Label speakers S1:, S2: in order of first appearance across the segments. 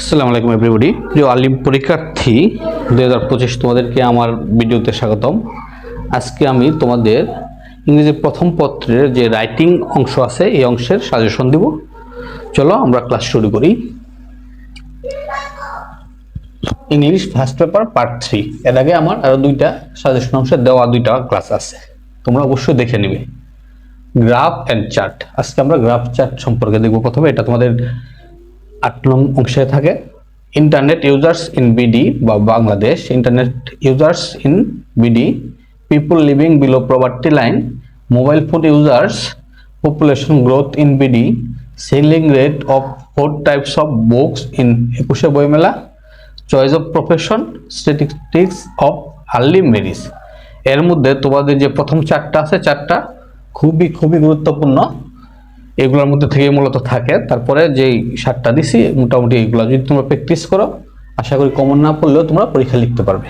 S1: আসসালামু আলাইকুম এভরিবডি। প্রিয় আলিম পরীক্ষার্থী 2025 তোমাদেরকে আমার ভিডিওতে স্বাগতম। আজকে আমি তোমাদের ইংরেজি প্রথম পত্রের যে রাইটিং অংশ আছে এই অংশের সাজেশন দিব। চলো আমরা ক্লাস শুরু করি। ইংলিশ ফার্স্ট পেপার পার্ট 3, এর আগে আমার আরো দুইটা সাজেশন অংশে দেওয়া দুইটা ক্লাস আছে, তোমরা অবশ্যই দেখে নিবে। গ্রাফ এন্ড চার্ট, আজকে আমরা গ্রাফ চার্ট সম্পর্কে দেখব। প্রথমে এটা তোমাদের 8 নং অংশে থাকে। ইন্টারনেট ইউজার্স ইন বিডি বা Bangladesh, internet users in BD, people living below poverty line, mobile phone users, population growth in BD, selling rate of 4 types of books in 21শে বইমেলা, choice of profession, statistics of early marriage. এর মধ্যে তোমাদের যে প্রথম চারটা আছে, চারটা খুবই গুরুত্বপূর্ণ, এগুলোর মধ্যে থেকে মূলত থাকে। তারপরে যেই 7টা দিছি মোটামুটি এগুলো যদি তোমরা প্র্যাকটিস করো, আশা করি কমন না পড়লেও তোমরা পরীক্ষা লিখতে পারবে।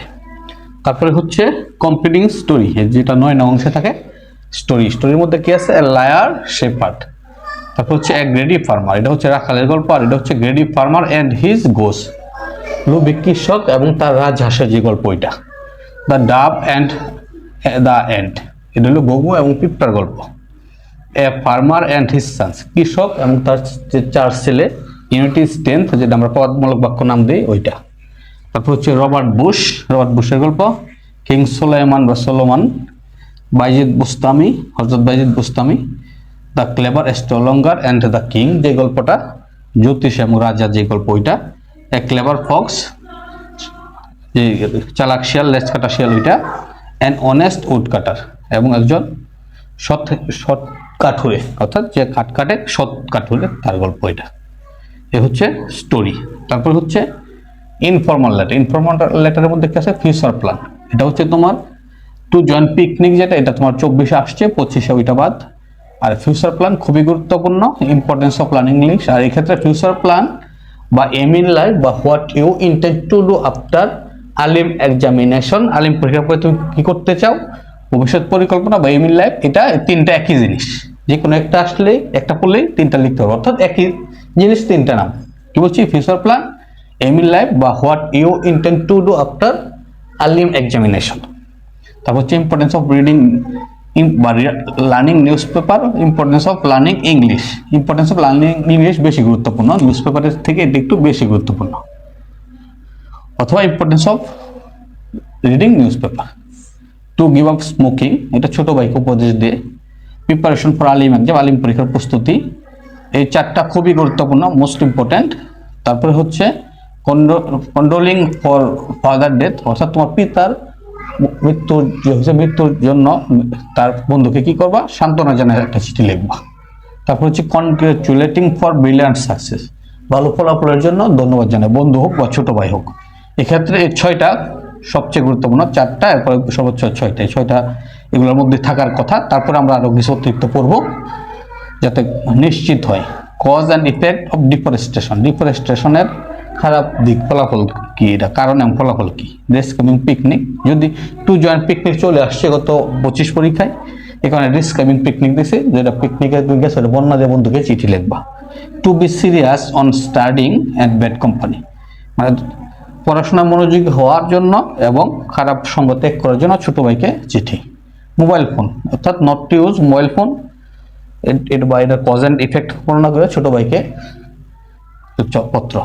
S1: তারপরে হচ্ছে কমপ্লিটিং স্টোরি, যেটা 9 নং অংশে থাকে। স্টোরির মধ্যে কি আছে? Liar shepherd. তারপর হচ্ছে এ গ্রেডি ফার্মার, এটা হচ্ছে রাখালের গল্প। আর এটা হচ্ছে গ্রেডি ফার্মার অ্যান্ড হিজ গোস, লোভী কৃষক এবং তার রাজহাঁসের যে গল্প, এটা। দ্য ডাব অ্যান্ড দ্য এন্ড, এটা হলো গগু এবং পিঁপড়ার গল্প। A farmer and his sons, কৃষক এবং তার যে 4 ছেলে। ইউনিটি স্ট্রেংথ, যেটা আমরা পদমূলক বাক্য নাম দিই, ওইটা। তারপর হচ্ছে রবার্ট বুশের গল্প। কিং সুলাইমান বা সোলোমান, বাইজিদ বুস্তামি, হযরত Bayazid Bostami. The clever astrologer and the king, যে গল্পটা জ্যোতিষ এবং রাজা যে গল্প, ওইটা। এ ক্লেভার ফক্স, যে চালাক শিয়াল, লেজ কাটা শিয়াল, ওইটা। অ্যান অনেস্ট উড কাটার, এবং একজন সৎ কাঠুরে, অর্থাৎ যে কাঠ কাটে সৎ কাঠুরে, তার গল্প, এটা। এ হচ্ছে স্টোরি। তারপর হচ্ছে ইনফর্মাল লেটারের মধ্যে কি আছে? ফিউচার প্ল্যান, এটা হচ্ছে তোমার টু জয়েন পিকনিক, যেটা এটা তোমার 24-এ আসছে, 25-এ ওইটা বাদ। আর ফিউচার প্ল্যান খুবই গুরুত্বপূর্ণ, ইম্পর্টেন্স অফ লার্নিং ইংলিশ। আর এই ক্ষেত্রে ফিউচার প্ল্যান বা এম ইন লাইফ বা what you intend to do after Alim examination, Alim পরীক্ষার পরে তুমি কি করতে চাও, ভবিষ্যৎ পরিকল্পনা বা এম ইন লাইফ, এটা 3টা একই জিনিস। যে কোনো একটা আসলে একটা পড়লেই 3টা লিখতে হবে, অর্থাৎ একই জিনিস 3টা নাম। কি বলছি? Future plan, aim in life বা what you intend to do after Alim examination. তারপর হচ্ছে ইম্পর্টেন্স অফ রিডিং বা learning newspaper, importance of learning English. Importance of learning English বেশি গুরুত্বপূর্ণ, নিউজ পেপারের থেকে এটা একটু বেশি গুরুত্বপূর্ণ। অথবা importance of reading news paper. To give up smoking, এটা ছোট ভাইকে উপদেশ দিয়ে। প্রিপারেশন ফর আলিম এক্সাম, আলিম পরীক্ষার প্রস্তুতি। এই 4টা খুবই গুরুত্বপূর্ণ, মোস্ট ইম্পর্টেন্ট। তারপরে হচ্ছে কন্ডোলিং ফর ফাদার ডেথ, অর্থাৎ তোমার পিতার মৃত্যুর জন্য তার বন্ধুকে কি করবা? সান্ত্বনা জানার একটা চিঠি লিখবা। তারপর হচ্ছে কনগ্রেচুলেটিং ফর ব্রিলিয়ান্ট সাকসেস, ভালো ফলাফলের জন্য ধন্যবাদ জানায়, বন্ধু হোক বা ছোট ভাই হোক। এক্ষেত্রে এই 6টা সবচেয়ে গুরুত্বপূর্ণ, 4টা এরপরে সর্বোচ্চ 6টা, এই 6টা এগুলোর মধ্যে থাকার কথা। তারপরে আমরা আরো কিছু অতিরিক্ত পড়ব যাতে নিশ্চিত হয়। কজ অ্যান্ড ইফেক্ট অফ ডিফরেস্টেশনের খারাপ দিক, ফলাফল কি, এটা কারণ এবং ফলাফল কি। রিস্ক এবং পিকনিক, যদি টু জয়েন্ট পিকনিক চলে আসছে গত 25 পরীক্ষায়, এখানে রিস্ক এবং পিকনিক দিছে, যেটা পিকনিকে গেছে বন্যা দিয়ে বন্ধুকে চিঠি লিখবা। To be serious on studying and bad company, মানে পড়াশোনায় মনোযোগী হওয়ার জন্য এবং খারাপ সঙ্গ ত্যাগ করার জন্য ছোট ভাইকে চিঠি। মোবাইল ফোন, অর্থাৎ not to use mobile phone, এটা বা এটার কজ অ্যান্ড ইফেক্ট বর্ণনা করে ছোট ভাইকে পত্র।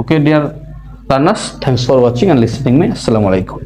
S1: Okay dear learners, thanks for watching and listening me. আসসালামু আলাইকুম।